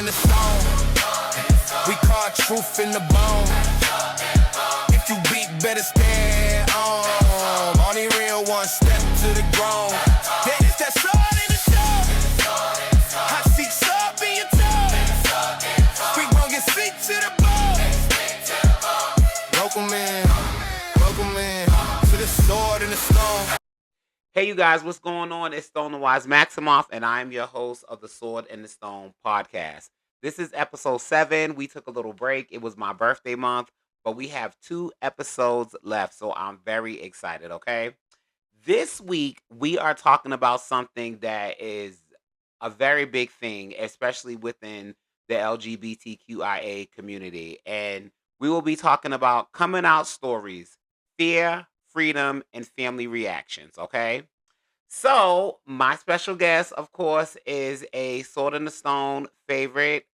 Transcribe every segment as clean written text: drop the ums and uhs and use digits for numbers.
in the stone. We call truth in the bone. If you beat, better stand on. Only real one step to the ground. Then it's that sword in the show. Hot seats up in your toe. Street gon' get sick to the bone. Welcome in to the sword in the stone. Hey, you guys, what's going on? It's Stone the Wise Maximoff, and I'm your host of the Sword and the Stone podcast. This is episode 7. We took a little break. It was my birthday month, but we have 2 episodes left, so I'm very excited, okay? This week, we are talking about something that is a very big thing, especially within the LGBTQIA community, and we will be talking about coming out stories, fear, freedom, and family reactions, okay? So, my special guest, of course, is a Sword in the Stone favorite.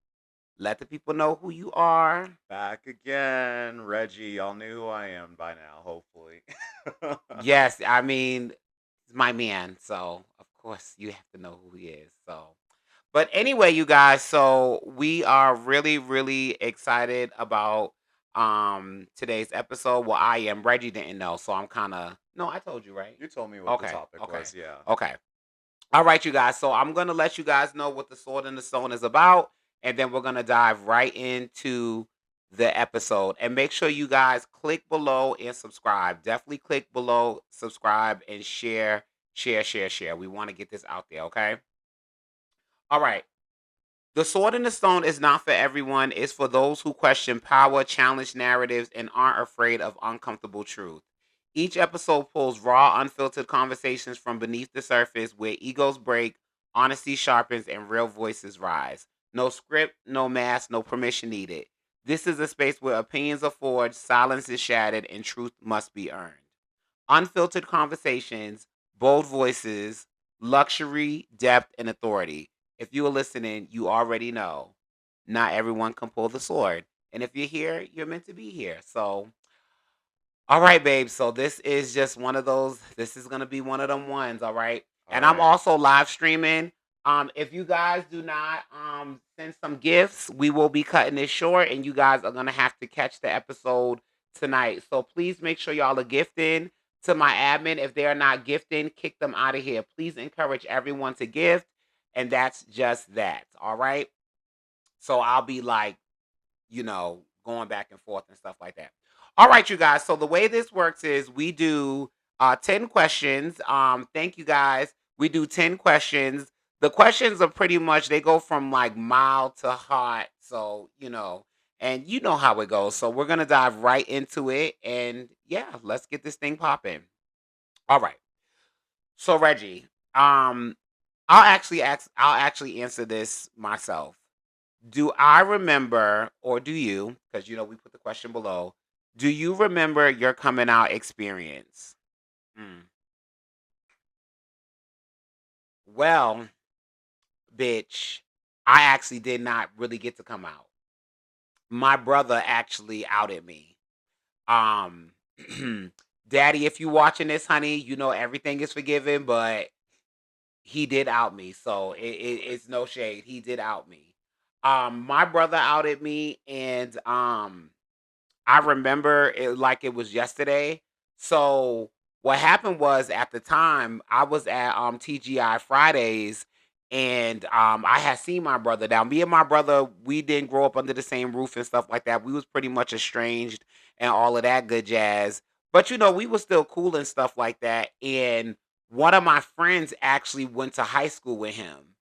Let the people know who you are. Back again, Reggie. Y'all knew who I am by now, hopefully. Yes, I mean, he's my man, so of course you have to know who he is. So, but anyway, you guys, so we are really, really excited about today's episode. Well, I am. Reggie didn't know, so I'm kind of no. I told you, right? You told me what the Okay, topic okay. was, yeah. Okay. All right, you guys. So I'm gonna let you guys know what the Sword in the Stone is about, and then we're gonna dive right into the episode. And make sure you guys click below and subscribe. Definitely click below, subscribe, and share, share, share, share. We want to get this out there, okay? All right. The Sword in the Stone is not for everyone. It's for those who question power, challenge narratives, and aren't afraid of uncomfortable truth. Each episode pulls raw, unfiltered conversations from beneath the surface where egos break, honesty sharpens, and real voices rise. No script, no mask, no permission needed. This is a space where opinions are forged, silence is shattered, and truth must be earned. Unfiltered conversations, bold voices, luxury, depth, and authority. If you are listening, you already know not everyone can pull the sword. And if you're here, you're meant to be here. So, all right, babe. So this is just one of those. This is gonna be one of them ones. All right. And I'm Alright. also live streaming. If you guys do not send some gifts, we will be cutting this short, and you guys are gonna have to catch the episode tonight. So please make sure y'all are gifting to my admin. If they are not gifting, kick them out of here. Please encourage everyone to gift, and that's just that. All right. So I'll be like, going back and forth and stuff like that. All right, you guys. So the way this works is we do 10 questions. Thank you guys. We do 10 questions. The questions are pretty much they go from like mild to hot. So, and you know how it goes. So we're gonna dive right into it. And yeah, let's get this thing popping. All right. So Reggie, I'll actually answer this myself. Do I remember, or do you, because we put the question below, do you remember your coming out experience? Mm. Well, bitch, I actually did not really get to come out. My brother actually outed me. Um, Daddy, if you watching this, honey, you know everything is forgiven, but he did out me, so it's no shade. He did out me. My brother outed me, and I remember it like it was yesterday. So what happened was at the time I was at TGI Fridays, and I had seen my brother. Now me and my brother, we didn't grow up under the same roof and stuff like that. We was pretty much estranged and all of that good jazz. But we were still cool and stuff like that. And one of my friends actually went to high school with him.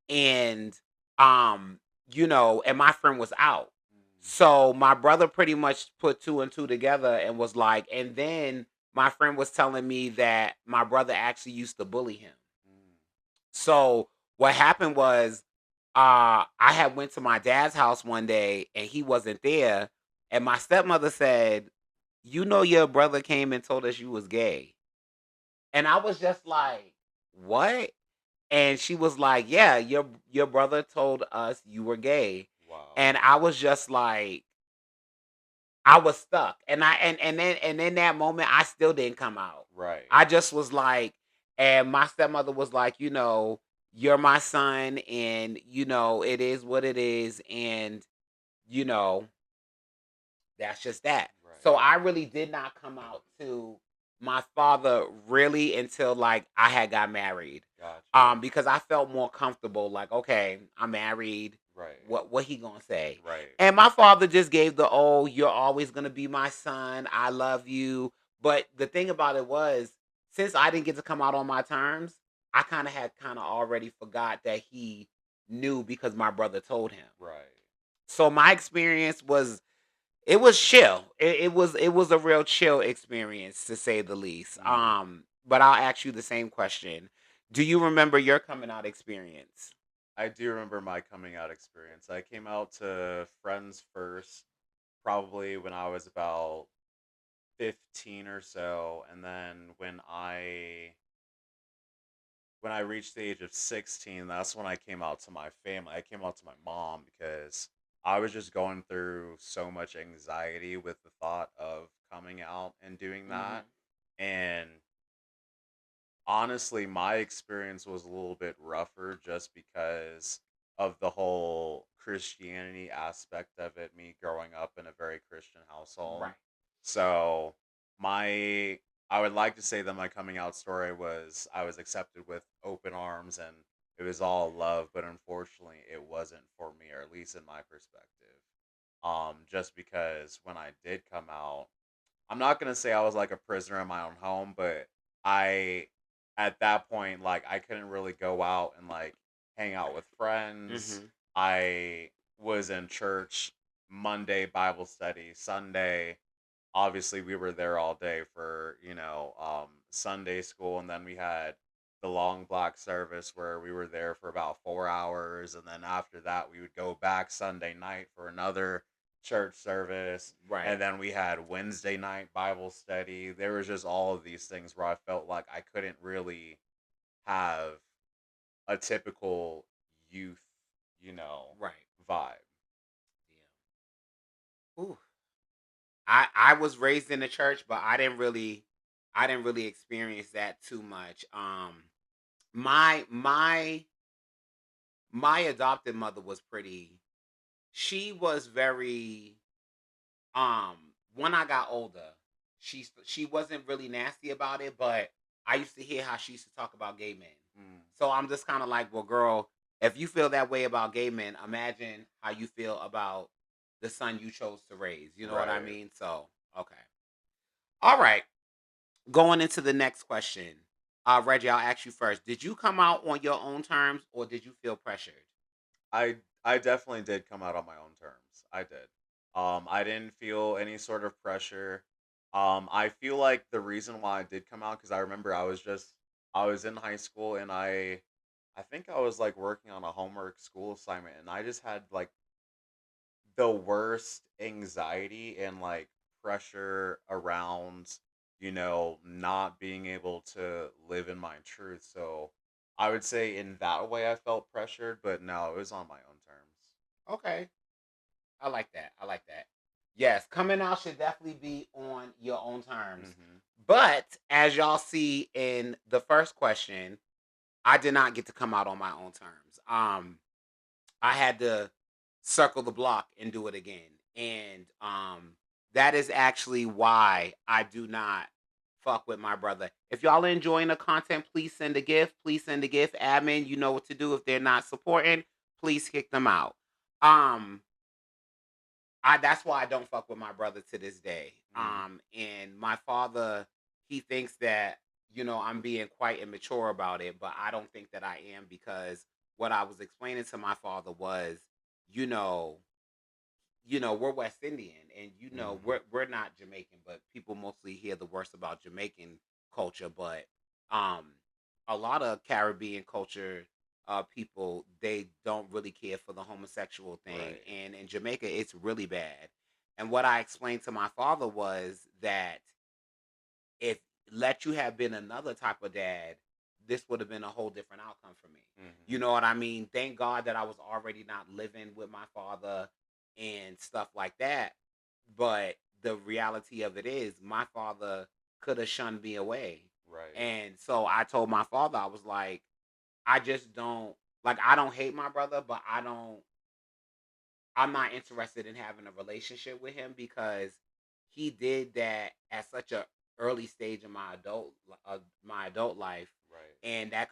And and my friend was out. So my brother pretty much put 2 and 2 together and was like, and then my friend was telling me that my brother actually used to bully him. Mm. So what happened was, I had went to my dad's house one day and he wasn't there, and my stepmother said, your brother came and told us you was gay," and I was just like, "What?" And she was like, "Yeah, your brother told us you were gay," Wow. and I was just like, I was stuck, and and in that moment, I still didn't come out. Right. I just was like, and my stepmother was like, you're my son, and it is what it is, and you know that's just that. So Right. I really did not come out to my father really until like I had got married. Gotcha. Because I felt more comfortable, like, okay, I'm married. Right. What he gonna say? Right. And my father just gave the, oh, you're always gonna be my son. I love you. But the thing about it was, since I didn't get to come out on my terms, I kind of already forgot that he knew because my brother told him. Right. So my experience was, it was chill. It was a real chill experience, to say the least. Mm. But I'll ask you the same question. Do you remember your coming out experience? I do remember my coming out experience. I came out to friends first, probably when I was about 15 or so, and then when I reached the age of 16, that's when I came out to my family. I came out to my mom because I was just going through so much anxiety with the thought of coming out and doing that. Mhm. And honestly, my experience was a little bit rougher just because of the whole Christianity aspect of it, me growing up in a very Christian household. Right. So, my I would like to say that my coming out story was I was accepted with open arms and it was all love, but unfortunately it wasn't for me, or at least in my perspective. Just because when I did come out, I'm not gonna say I was like a prisoner in my own home, but I at that point, like, I couldn't really go out and like hang out with friends. Mhm. I was in church Monday Bible study, Sunday. Obviously, we were there all day for Sunday school, and then we had the long block service where we were there for about 4 hours, and then after that, we would go back Sunday night for another church service, Right. and then we had Wednesday night Bible study. There was just all of these things where I felt like I couldn't really have a typical youth, you know, Right. vibe. Yeah. Ooh. I was raised in the church, but I didn't really experience that too much. My adopted mother was pretty. She was very. When I got older, she wasn't really nasty about it, but I used to hear how she used to talk about gay men. Mm, So I'm just kind of like, well, girl, if you feel that way about gay men, imagine how you feel about the son you chose to raise. You know what I right. mean? So, okay. All right. Going into the next question. Reggie, I'll ask you first. Did you come out on your own terms, or did you feel pressured? I definitely did come out on my own terms. I did. I didn't feel any sort of pressure. I feel like the reason why I did come out because I remember I was in high school and I think I was like working on a homework school assignment and I just had like the worst anxiety and like pressure around not being able to live in my truth. So I would say in that way I felt pressured, but no, it was on my own terms. Okay. I like that. I like that. Yes, coming out should definitely be on your own terms. Hmm. But as y'all see in the first question, I did not get to come out on my own terms. I had to circle the block and do it again. And that is actually why I do not fuck with my brother. If y'all are enjoying the content, please send a gift. Please send a gift. Admin, you know what to do. If they're not supporting, please kick them out. Um, that's why I don't fuck with my brother to this day. Mm. And my father, he thinks that I'm being quite immature about it, but I don't think that I am, because what I was explaining to my father was, you know, we're West Indian, and Hmm. we're not Jamaican, but people mostly hear the worst about Jamaican culture. But um, a lot of Caribbean culture, people, they don't really care for the homosexual thing, Right. and in Jamaica, it's really bad. And what I explained to my father was that if let you have been another type of dad, this would have been a whole different outcome for me. You Hmm. know what I mean? Thank God that I was already not living with my father and stuff like that. But the reality of it is, my father could have shunned me away. Right. And so I told my father, I was like, I just don't like. I don't hate my brother, but I'm not interested in having a relationship with him because he did that at such a early stage of my adult life, Right. and that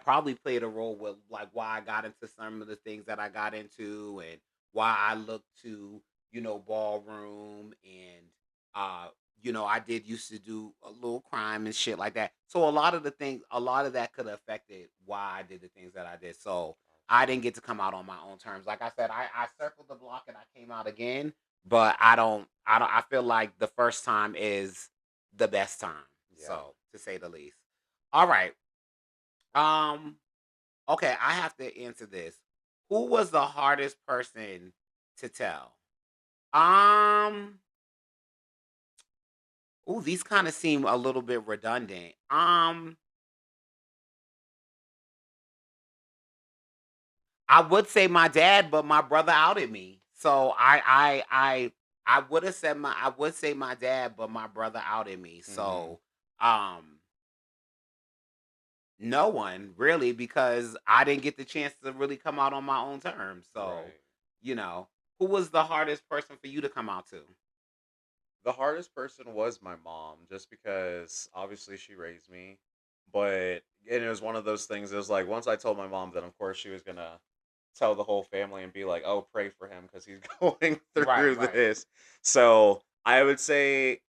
probably played a role with like why I got into some of the things that I got into and why I looked to, ballroom and uh I did used to do a little crime and shit like that. So a lot of that could have affected why I did the things that I did. So I Gotcha. didn't get to come out on my own terms. Like I said, I circled the block and I came out again, but I feel like the first time is the best time. Yeah. So to say the least. All right. Um, okay, I have to answer this. Who was the hardest person to tell? Um, these kind of seem a little bit redundant. I would say my dad, but my brother outed me. So I would say my dad, but my brother outed me. Mm-hmm. So um no one really because I didn't get the chance to really come out on my own terms. So, Right. you know, who was the hardest person for you to come out to? The hardest person was my mom, just because obviously she raised me, but and it was one of those things. It was like once I told my mom, that of course she was gonna tell the whole family and be like, "Oh, pray for him because he's going Right, through right. this." So I would say,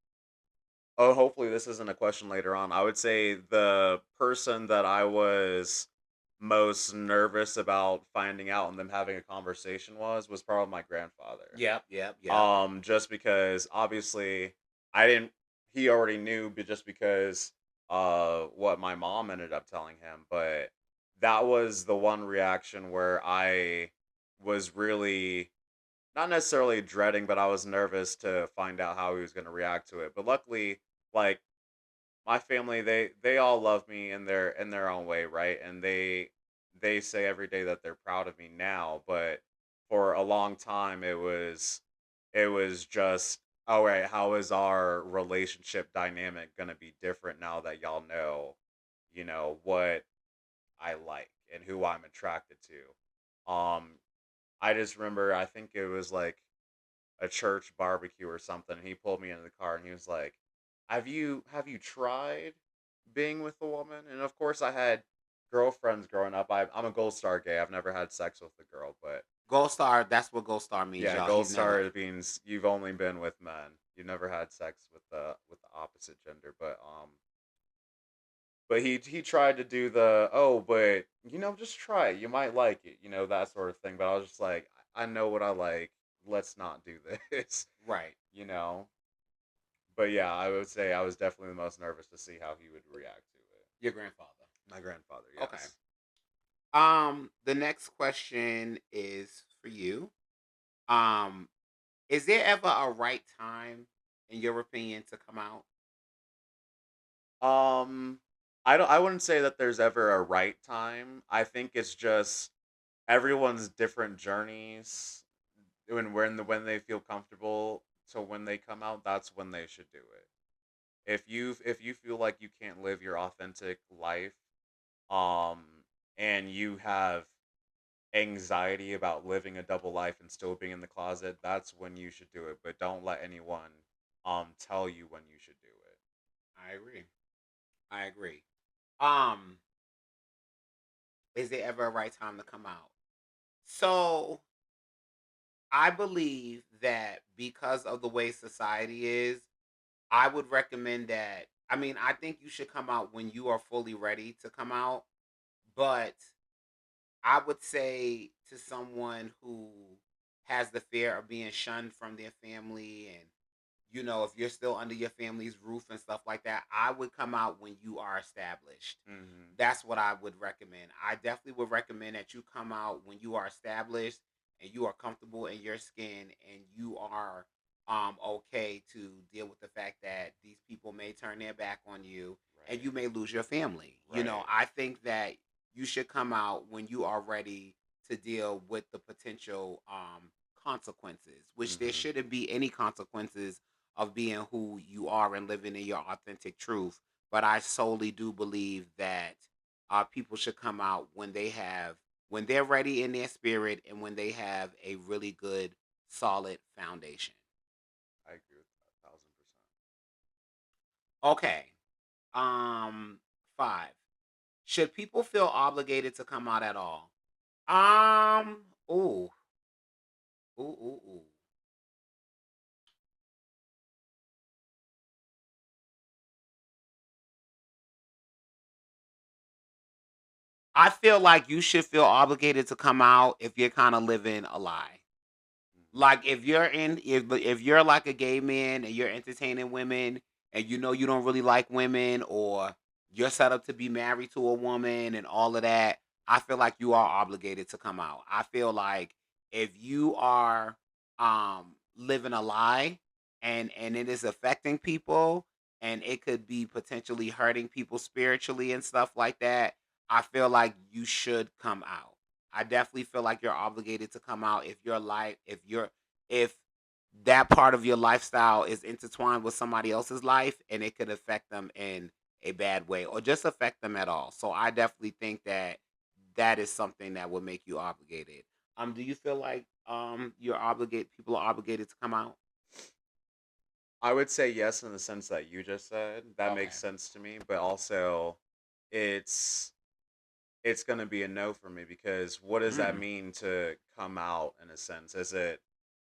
oh, hopefully this isn't a question later on. I would say the person that I was most nervous about finding out and them having a conversation was probably my grandfather. Yep, yep, yep. Just because obviously I didn't he already knew, but just because what my mom ended up telling him, but that was the one reaction where I was really not necessarily dreading, but I was nervous to find out how he was going to react to it. But luckily, like my family, they all love me in their own way, right? And they say every day that they're proud of me now, but for a long time it was just, all right, how is our relationship dynamic going to be different now that y'all know, what I like and who I'm attracted to. I just remember, I think it was like a church barbecue or something. And he pulled me into the car and he was like, "Have you tried being with a woman?" And of course, I had girlfriends growing up. I'm a Gold Star gay. I've never had sex with a girl, but Gold star, that's what gold star means, yeah, y'all. Gold He's Star never means you've only been with men. You've never had sex with the opposite gender. But he tried to do the, oh, but just try it. You might like it, that sort of thing. But I was just like, I know what I like. Let's not do this, right. you know. But yeah, I would say I was definitely the most nervous to see how he would react to it. Your grandfather. My grandfather, Okay. yes. The next question is for you. Um, is there ever a right time, in your opinion, to come out? Um, I wouldn't say that there's ever a right time. I think it's just everyone's different journeys. When they feel comfortable to when they come out, that's when they should do it. If you feel like you can't live your authentic life, um, and you have anxiety about living a double life and still being in the closet, that's when you should do it. But don't let anyone tell you when you should do it. I agree. I agree. Um, is there ever a right time to come out? So I believe that because of the way society is, I would recommend that. I mean, I think you should come out when you are fully ready to come out. But I would say to someone who has the fear of being shunned from their family and if you're still under your family's roof and stuff like that, I would come out when you are established. Hmm. That's what I would recommend. I definitely would recommend that you come out when you are established and you are comfortable in your skin and you are okay to deal with the fact that these people may turn their back on you and Right. you may lose your family. Right. I think that you should come out when you are ready to deal with the potential consequences, which there Hmm. shouldn't be any consequences of being who you are and living in your authentic truth. But I solely do believe that people should come out when they're ready in their spirit and when they have a really good, solid foundation. I agree with that 1000%. Okay. Um, 5. Should people feel obligated to come out at all? Um, ooh, ooh. I feel like you should feel obligated to come out if you're kind of living a lie. Hmm. Like if you're like a gay man and you're entertaining women and you know you don't really like women or you're set up to be married to a woman and all of that, I feel like you are obligated to come out. I feel like if you are living a lie and it is affecting people and it could be potentially hurting people spiritually and stuff like that, I feel like you should come out. I definitely feel like you're obligated to come out if your life if that part of your lifestyle is intertwined with somebody else's life and it could affect them in a bad way or just affect them at all. So I definitely think that that is something that would make you obligated. Do you feel like you're obligated people are obligated to come out? I would say yes in the sense that you just said. That Okay. makes sense to me, but also it's it's going to be a no for me because what does that Mm, mean to come out in a sense? Is it,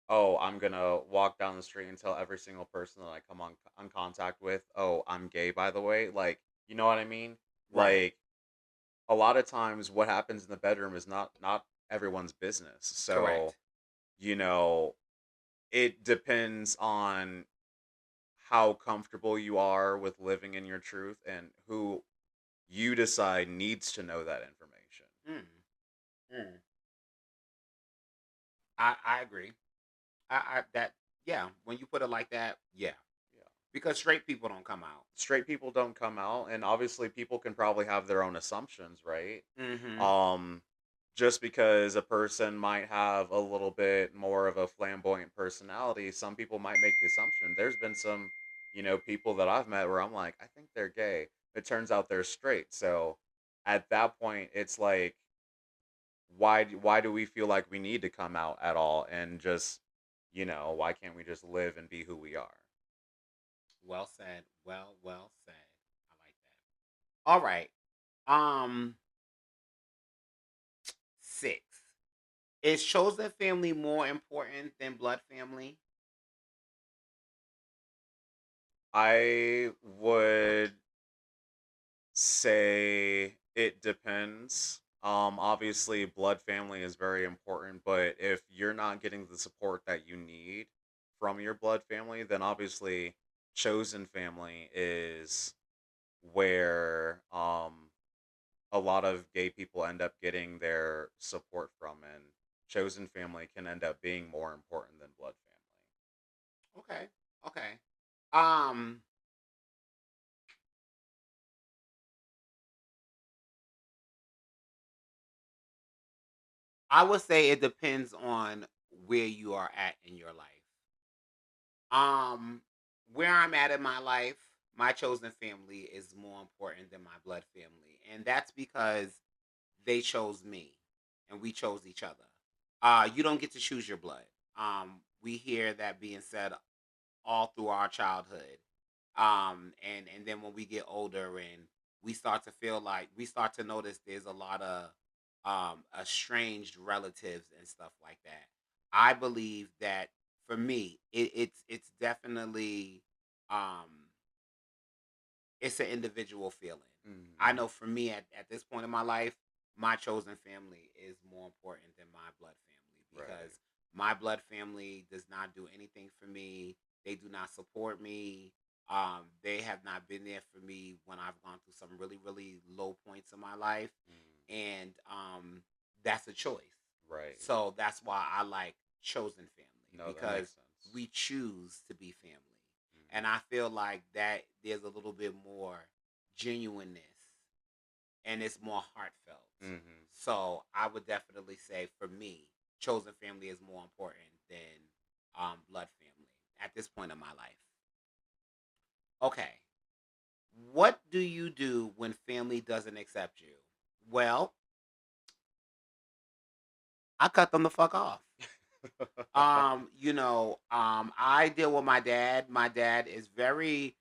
oh, I'm going to walk down the street and tell every single person that I come on contact with, "Oh, I'm gay by the way." Like, you know what I mean? right. Like a lot of times what happens in the bedroom is not everyone's business. So, Correct. you know, it depends on how comfortable you are with living in your truth and who you decide needs to know that information. Mm, mm. I agree. I that yeah. When you put it like that, yeah. Yeah. Because straight people don't come out. Straight people don't come out, and obviously people can probably have their own assumptions, right? Mm-hmm. Um just because a person might have a little bit more of a flamboyant personality, some people might make the assumption. There's been some, people that I've met where I'm like, I think they're gay. It turns out they're straight. So at that point, it's like, why do we feel like we need to come out at all and just, why can't we just live and be who we are? Well said. Well said. I like that. All right. Um, 6. Is chosen family more important than blood family? I would say it depends. Obviously, blood family is very important, but if you're not getting the support that you need from your blood family, then obviously chosen family is where a lot of gay people end up getting their support from, and chosen family can end up being more important than blood Okay. Okay. Um, I would say it depends on where you are at in your life. Um, where I'm at in my life, my chosen family is more important than my blood family, and that's because they chose me, and we chose each other. You don't get to choose your blood. We hear that being said all through our childhood. And then when we get older and we start to feel like we start to notice there's a lot of estranged relatives and stuff like that. I believe that for me, it's definitely um it's an individual feeling. I family. know for me at this point in my life, my chosen family is more important than my blood family Right. because my blood family does not do anything for me. They do not support me. They have not been there for me when I've gone through some really, really low points in my life. Mm, And that's a choice. right. So that's why I like chosen family No, that makes because sense. we choose to be family. And Hmm. I feel like that there's a little bit more genuineness and it's more heartfelt. Hmm. So I would definitely say for me, chosen family is more important than blood family at this point in my life. Okay. What do you do when family doesn't accept you? Well, I cut them the fuck off. I deal with my dad. My dad is very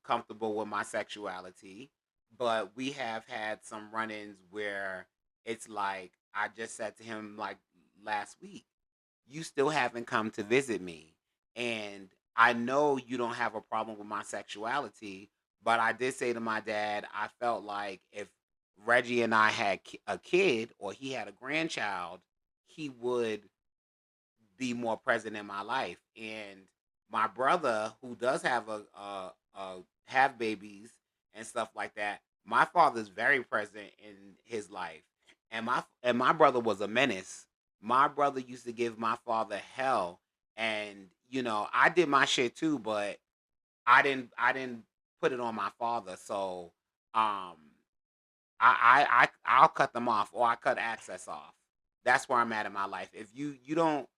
comfortable with my sexuality, but we have had some run-ins where it's like I just said to him like last week, you still haven't come to visit me. And I know you don't have a problem with my sexuality, but I did say to my dad, I felt like if Reggie and I had a kid or he had a grandchild, he would be more present in my life. And my brother, who does have have babies and stuff like that, my father's very present in his life. And my brother was a menace. My brother used to give my father hell, and I did my shit too, but I didn't put it on my father. So um, I'll cut them off, or I cut access off. That's where I'm at in my life. If you don't,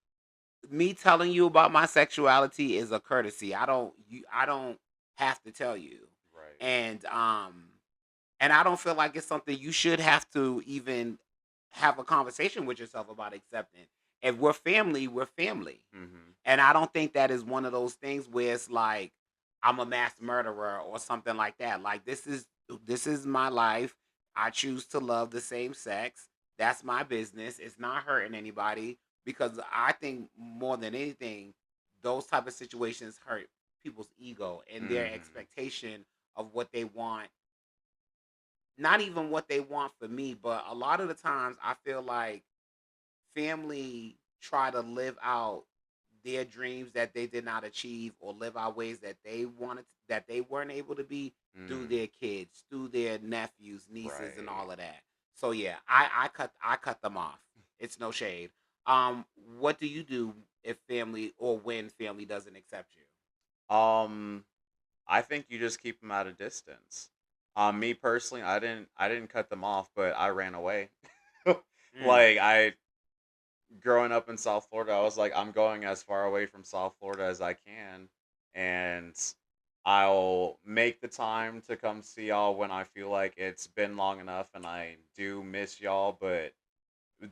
me telling you about my sexuality is a courtesy. I don't have to tell you. Right. And I don't feel like it's something you should have to even have a conversation with yourself about accepting. If we're family, we're family. Mm-hmm. And I don't think that is one of those things where it's like I'm a mass murderer or something like that. Like this is my life. I choose to love the same sex. That's my business. It's not hurting anybody, because I think more than anything, those type of situations hurt people's ego and their Mm-hmm. expectation of what they want. Not even what they want for me, but a lot of the times I feel like family try to live out their dreams that they did not achieve, or live out ways that they wanted that they weren't able to be, through Mm. their kids, through their nephews, nieces, and Right. all of that. So yeah, I cut them off. It's no shade. What do you do if family, or when family doesn't accept you? Um, I think you just keep them at a distance. Me personally, I didn't cut them off, but I ran away. Mm, Like I growing up in South Florida, I was like, I'm going as far away from South Florida as I can, and I'll make the time to come see y'all when I feel like it's been long enough and I do miss y'all, but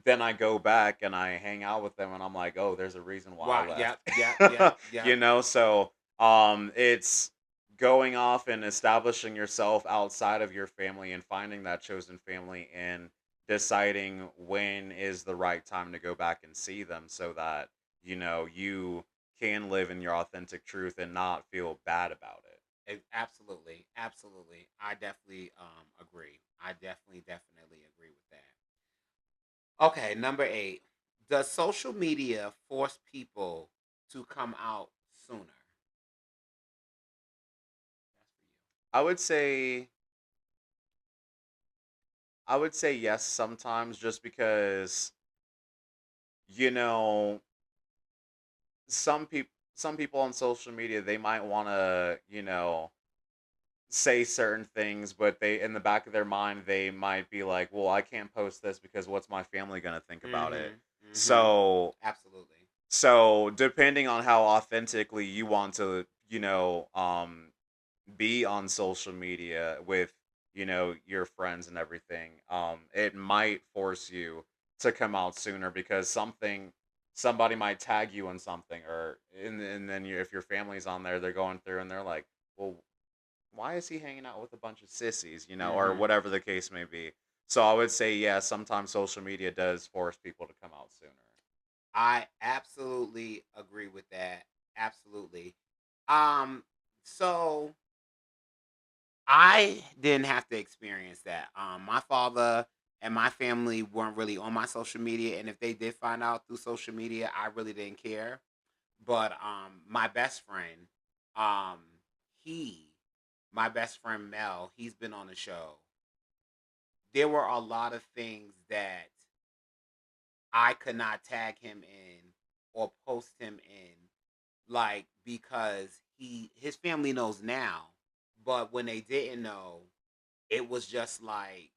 then I go back and I hang out with them and I'm like, oh, there's a reason why I why? Yep, left. yep, yep, yep. So it's going off and establishing yourself outside of your family and finding that chosen family and deciding when is the right time to go back and see them so that you can live in your authentic truth and not feel bad about it. Absolutely, absolutely. I definitely agree. I definitely agree with that. Okay, number 8. Does social media force people to come out sooner? That's for you. I would say I would say yes sometimes just because you know some people on social media they might want to say certain things, but they in the back of their mind they might be like, well, I can't post this because what's my family going to think about it. Mm-hmm. Mm-hmm. so Absolutely. so depending on how authentically you want to be on social media with your friends and everything, it might force you to come out sooner because somebody might tag you on something, or and then if your family's on there, they're going through and they're like, well, why is he hanging out with a bunch of sissies, or Mm-hmm. whatever the case may be. So I would say, yeah, sometimes social media does force people to come out sooner. I absolutely agree with that. Absolutely. Um, so I didn't have to experience that. My father and my family weren't really on my social media, and if they did find out through social media, I really didn't care. But my best friend, um, he, my best friend Mel, he's been on the show. There were a lot of things that I could not tag him in or post him in, like, because his family knows now, but when they didn't know, it was just like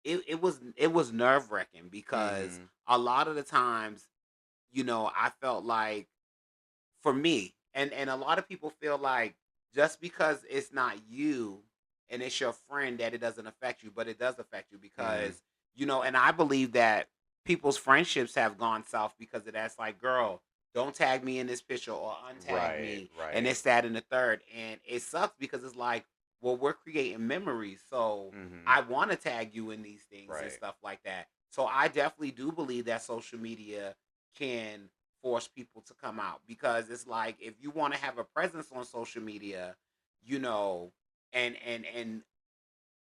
it was nerve wracking, because Mm-hmm. a lot of the times, I felt like, for me, and a lot of people feel like, just because it's not you, and it's your friend that it doesn't affect you, but it does affect you Mm-hmm. because and I believe that people's friendships have gone south because of that. It's like, girl, don't tag me in this picture or untag Right, me, and right. it's that and the third, and it sucks because it's like, well, we're creating memories, so Mm-hmm. I want to tag you in these things and Right. stuff like that. So I definitely do believe that social media can force people to come out because it's like if you want to have a presence on social media, you know, and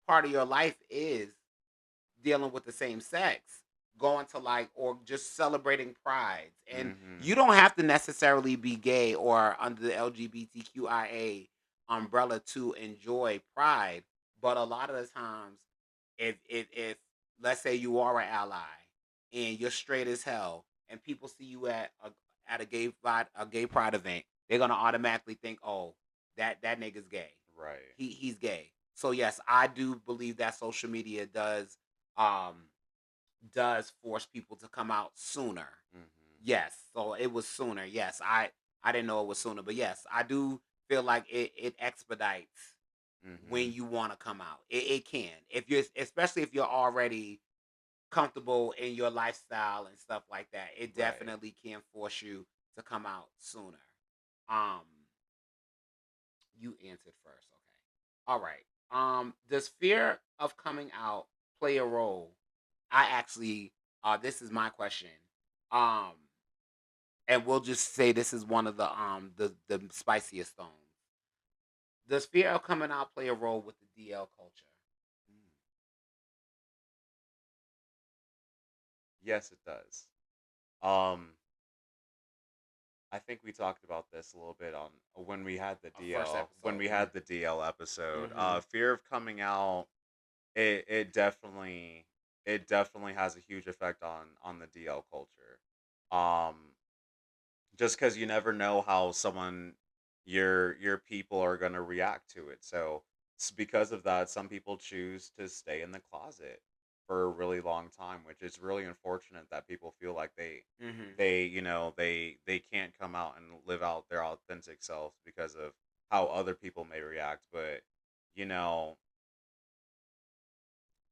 part of your life is dealing with the same sex, going to like or just celebrating prides. And Mm-hmm. you don't have to necessarily be gay or under the LGBTQIA umbrella to enjoy pride, but a lot of the times if let's say you are an ally and you're straight as hell and people see you at a gay pride event, they're gonna automatically think, oh, that nigga's gay. Right. He's gay. So yes, I do believe that social media um does force people to come out sooner. Mm-hmm. Yes. So it was sooner. Yes. I didn't know it was sooner, but yes, I do feel like it expedites Mm-hmm. when you want to come out. It can. If you're especially if you're already comfortable in your lifestyle and stuff like that, it Right. definitely can force you to come out sooner. Um you answered first, okay. All right. Does fear of coming out play a role? I actually this is my question. Um and we'll just say this is one of the spiciest stones. Does fear of coming out play a role with the DL culture? Mm. Yes, it does. Um, I think we talked about this a little bit on when we had the Our first episode. DL episode. Mm-hmm. Fear of coming out. It definitely has a huge effect on the DL culture. Um, just because you never know how someone your people are going to react to it, so because of that some people choose to stay in the closet for a really long time, which is really unfortunate that people feel like Mm-hmm. they can't come out and live out their authentic selves because of how other people may react. But you know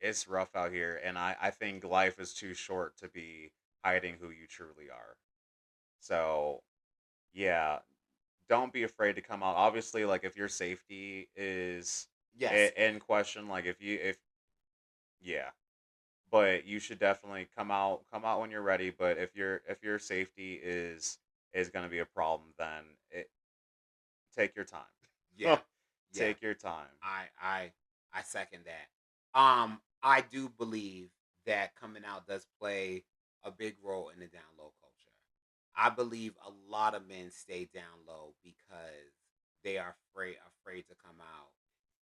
it's rough out here, and I think life is too short to be hiding who you truly are. So yeah, don't be afraid to come out. Obviously, like if your safety is Yes. in question, like if yeah, but you should definitely come out when you're ready. But if your safety is going to be a problem, then take your Yeah. time. Yeah. Take your time. I second that. I do believe that coming out does play a big role in the down low culture. I believe a lot of men stay down low because they are afraid to come out,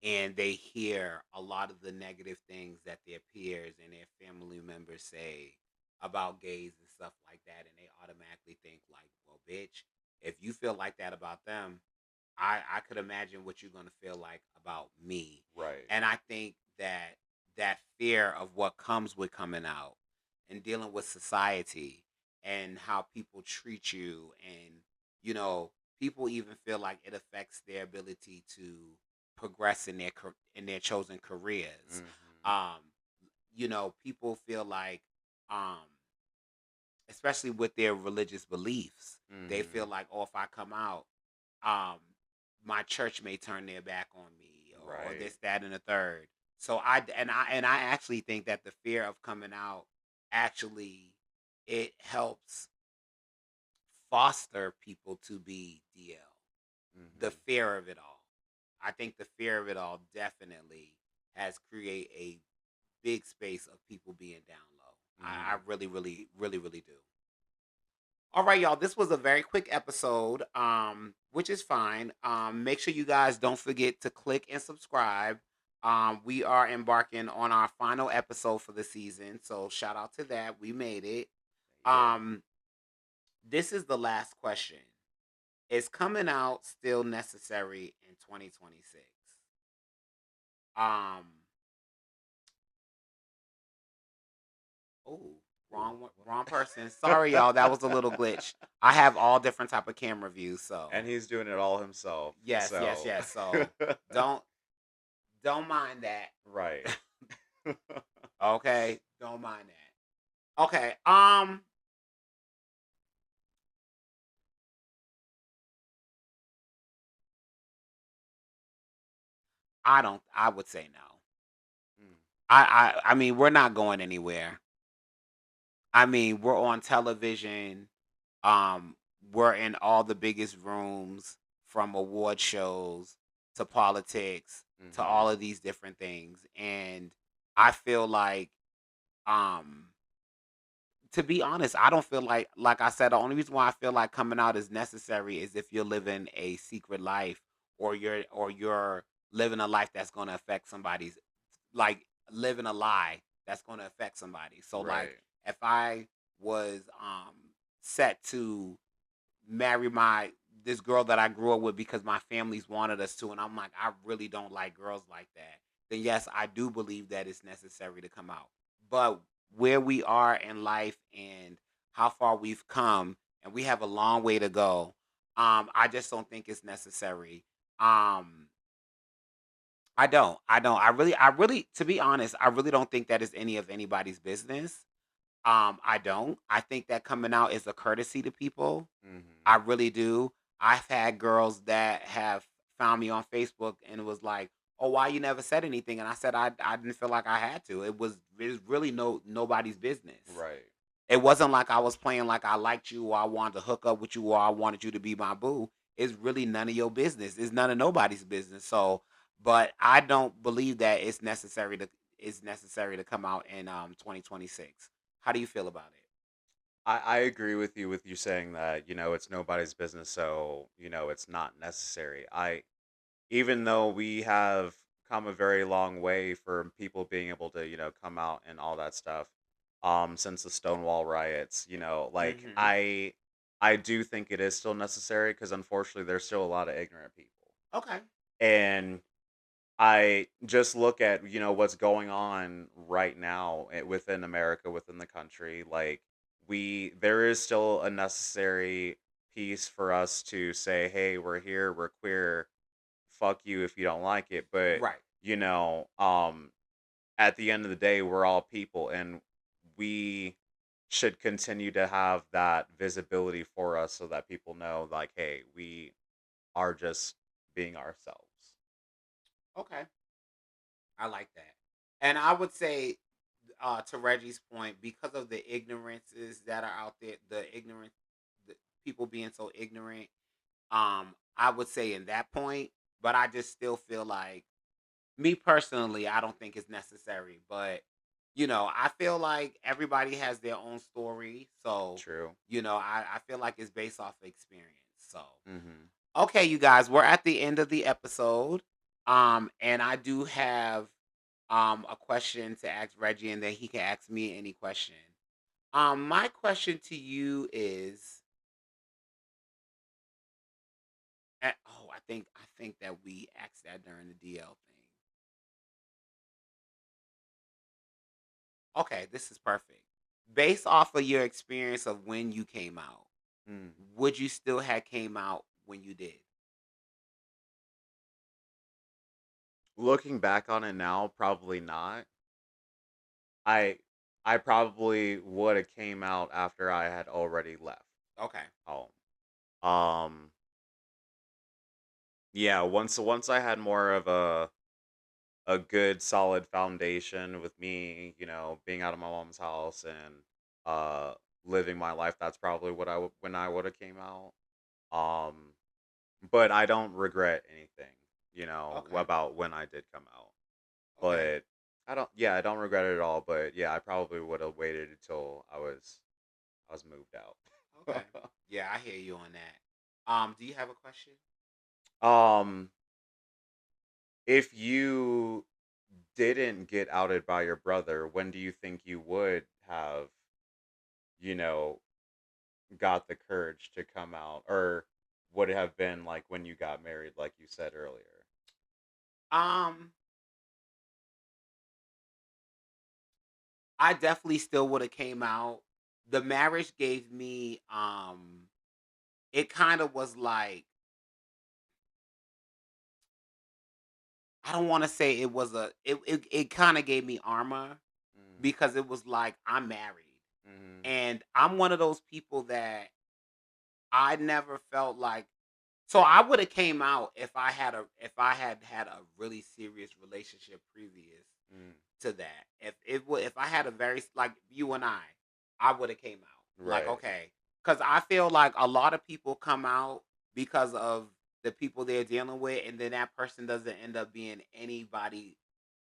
and they hear a lot of the negative things that their peers and their family members say about gays and stuff like that, and they automatically think like, well, bitch, if you feel like that about them, I could imagine what you're gonna feel like about me. Right. And I think that that fear of what comes with coming out and dealing with society and how people treat you, and people even feel like it affects their ability to progress in in their chosen careers. Mm-hmm. Um, people feel like um especially with their religious beliefs, they feel Mm-hmm. like, oh, if I come out, um, my church may turn their back on me, or Right. this, that, and the third. So I actually think that the fear of coming out actually it helps foster people to be DL. The Mm-hmm. fear of it all. I think the fear of it all definitely has created a big space of people being down low. I Mm-hmm. really, really, really, really do. All right, y'all. This was a very quick episode, which is fine. Make sure you guys don't forget to click and subscribe. We are embarking on our final episode for the season, so shout out to that. We made it. Yep. Um, this is the last question. Is coming out still necessary in 2026? Um, oh, Ooh. wrong person. Sorry, y'all. That was a little glitch. I have all different type of camera views, so And he's doing it all himself. yes, yes, So yes. So don't Don't mind that. Right. Okay, don't mind that. Okay, I don't. I would say no. Mm. I mean, we're not going anywhere. I mean, we're on television. Um, we're in all the biggest rooms, from award shows to politics to all Mhm. of these different things. And I feel like, um, to be honest, I don't feel like I said, the only reason why I feel like coming out is necessary is if you're living a secret life, or you're living a life that's going to affect somebody's, like, living a lie that's going to affect somebody. So, like, Right. if I was set to marry my this girl that I grew up with because my families wanted us to, and I'm like, I really don't like girls like that, then yes, I do believe that it's necessary to come out. But where we are in life and how far we've come, and we have a long way to go, I just don't think it's necessary. Um, I really, to be honest, I really don't think that is any of anybody's business. I don't. I think that coming out is a courtesy to people. Mhm. I really do. I've had girls that have found me on Facebook and it was like, "Oh, why you never said anything?" And I said I didn't feel like I had to. It was really nobody's business. Right. It wasn't like I was playing like I liked you or I wanted to hook up with you or I wanted you to be my boo. It's really none of your business. It's none of nobody's business. So, but I don't believe that it's necessary to come out in 2026. How do you feel about it? I agree with you saying that, it's nobody's business, so, it's not necessary. Even though we have come a very long way for people being able to, come out and all that stuff, since the Stonewall riots, like Mhm. I do think it is still necessary because unfortunately there's still a lot of ignorant people. Okay. And I just look at, what's going on right now within America, within the country. Like, there is still a necessary piece for us to say, hey, we're here, we're queer, fuck you if you don't like it. But, Right. you know, um, at the end of the day, we're all people and we should continue to have that visibility for us so that people know, like, hey, we are just being ourselves. Okay. I like that. And I would say, to Reggie's point, because of the ignorances that are out there, the people being so ignorant, I would say in that point, but I just still feel like, me personally, I don't think it's necessary. But, I feel like everybody has their own story. So, True. I feel like it's based off of experience. So, Hmm. okay, you guys, we're at the end of the episode. And I do have a question to ask Reggie, and then he can ask me any question. My question to you is, oh, I think that we asked that during the DL thing. Okay, this is perfect. Based off of your experience of when you came out, Mm. would you still have came out when you did? Looking back on it now, probably not. I I probably would have came out after I had already left Okay. home. Um, yeah, once I had more of a good solid foundation with me, being out of my mom's house and uh living my life, that's probably when I would have came out. Um, but I don't regret anything, Okay. about when I did come out. Okay. But I don't regret it at all, but yeah, I probably would have waited until I was moved Okay. out. Yeah, I hear you on that. Do you have a question? um if you didn't get outed by your brother, when do you think you would have, you know, got the courage to come out, or would it have been like when you got married like you said earlier? Um, I definitely still would have came out. The marriage gave me, it kind of was like, I don't want to say it was it kind of gave me armor Mm. because it was like I'm married Mhm. and I'm one of those people that I never felt like so I would have came out if I had a really serious relationship previous Mm. to that. If I had a very like you and I would have came out. Like Right. okay, cuz I feel like a lot of people come out because of the people they're dealing with and then that person doesn't end up being anybody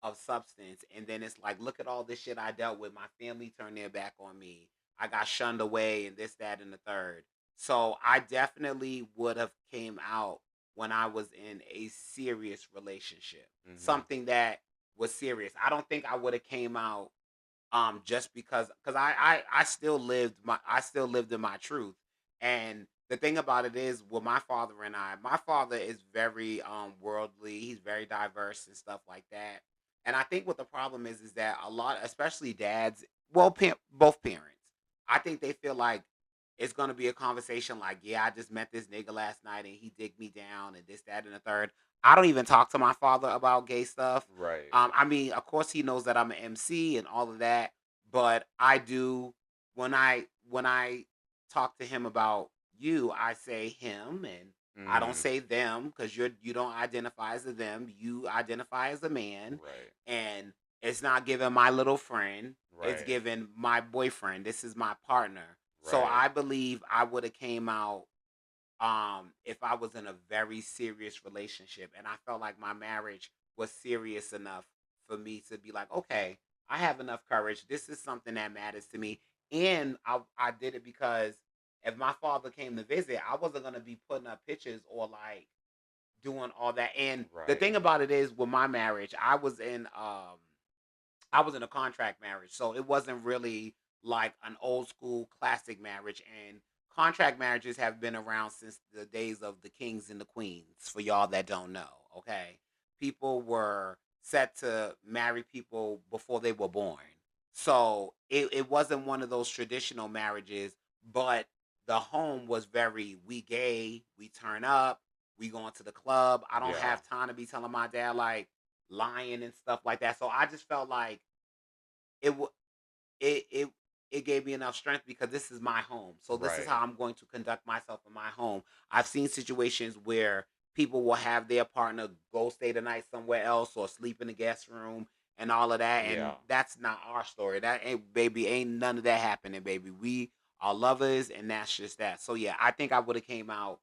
of substance and then it's like look at all this shit I dealt with. My family turned their back on me. I got shunned away and this that and the third. So I definitely would have came out when I was in a serious relationship. Mhm. Something that was serious. I don't think I would have came out just because I still lived in my truth. And the thing about it is with my father is very worldly, he's very diverse and stuff like that. And I think what the problem is that a lot, especially dads, well, both parents, I think they feel like it's gonna be a conversation like, yeah, I just met this nigga last night and he digged me down and this, that, and the third. I don't even talk to my father about gay stuff. Right. I mean, of course, he knows that I'm an MC and all of that, but I do when I talk to him about you, I say him, and I don't Mhm. say them because you don't identify as a them. You identify as a man, Right. and it's not given my little friend. It's Right. given my boyfriend. This is my partner. So Right. I believe I would have came out if I was in a very serious relationship and I felt like my marriage was serious enough for me to be like, okay, I have enough courage. This is something that matters to me. And I did it because if my father came to visit, I wasn't gonna be putting up pictures or like doing all that. And the Right. thing about it is with my marriage, I was in a contract marriage, so it wasn't really like an old school classic marriage. And contract marriages have been around since the days of the kings and the queens. For y'all that don't know, okay, people were set to marry people before they were born, so it wasn't one of those traditional marriages. But the home was very we gay, we turn up, we going to the club. I don't Yeah. have time to be telling my dad like lying and stuff like that. So I just felt like it wa it it gave me enough strength because this is my home. So this is Right. how I'm going to conduct myself in my home. I've seen situations where people will have their partner go stay the night somewhere else or sleep in the guest room and all of that. And Yeah. that's not our story. That ain't baby, ain't none of that happening, baby. We are lovers and that's just that. So yeah, I think I would have came out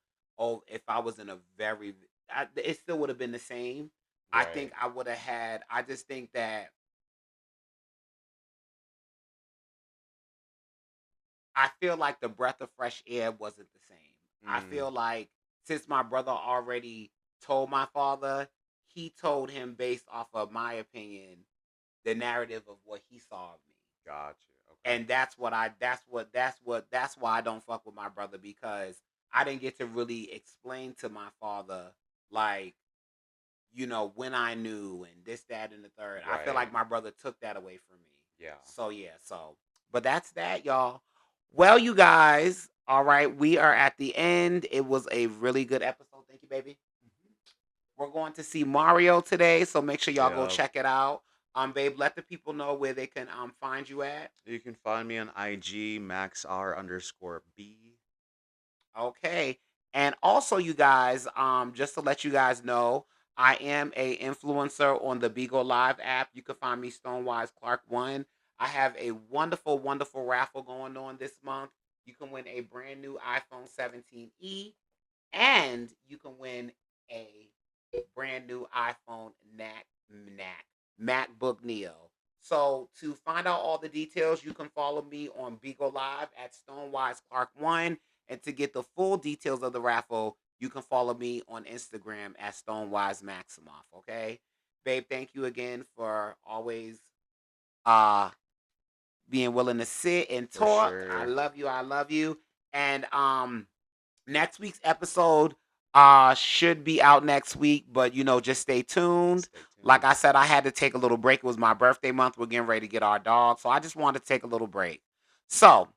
if I was in a it still would have been the same. I think Right. I would have had I just think that I feel like the breath of fresh air wasn't the same. I Mm. feel like since my brother already told my father, he told him based off of my opinion, the narrative of what he saw of me. Got you. Okay. And that's why I don't fuck with my brother because I didn't get to really explain to my father like, when I knew and this, that, and the third. I feel Right. like my brother took that away from me. Yeah. So yeah, but that's that, y'all. Well, you guys, all right, we are at the end. It was a really good episode. Thank you, baby. We're going to see Mario today, so make sure y'all go Yeah. check it out. Babe, let the people know where they can find you at. You can find me on IG maxr_B. Okay. And also, you guys, just to let you guys know, I am a influencer on the Beagle Live app. You can find me Stonewise Clark One. I have a wonderful, wonderful raffle going on this month. You can win a brand new iPhone 17e, and you can win a brand new iPhone MacBook Neo. So to find out all the details, you can follow me on Beagle Live at Stonewise Clark One. And to get the full details of the raffle, you can follow me on Instagram at Stonewise Maximoff. Okay, babe. Thank you again for always uh being willing to sit and For talk. I sure. love you. I love you. And next week's episode should be out next week, but just stay tuned. Stay Like tuned. I said, I had to take a little break. It was my birthday month. We're getting ready to get our dog. So I just wanted to take a little break. So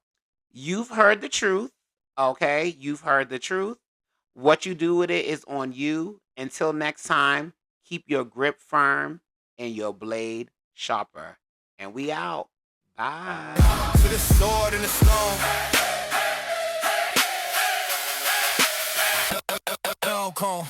you've heard the truth. Okay. You've heard the truth. What you do with it is on you. Until next time, Keep your grip firm and your blade sharper. And we out. Bye. To the sword and the stone. Come.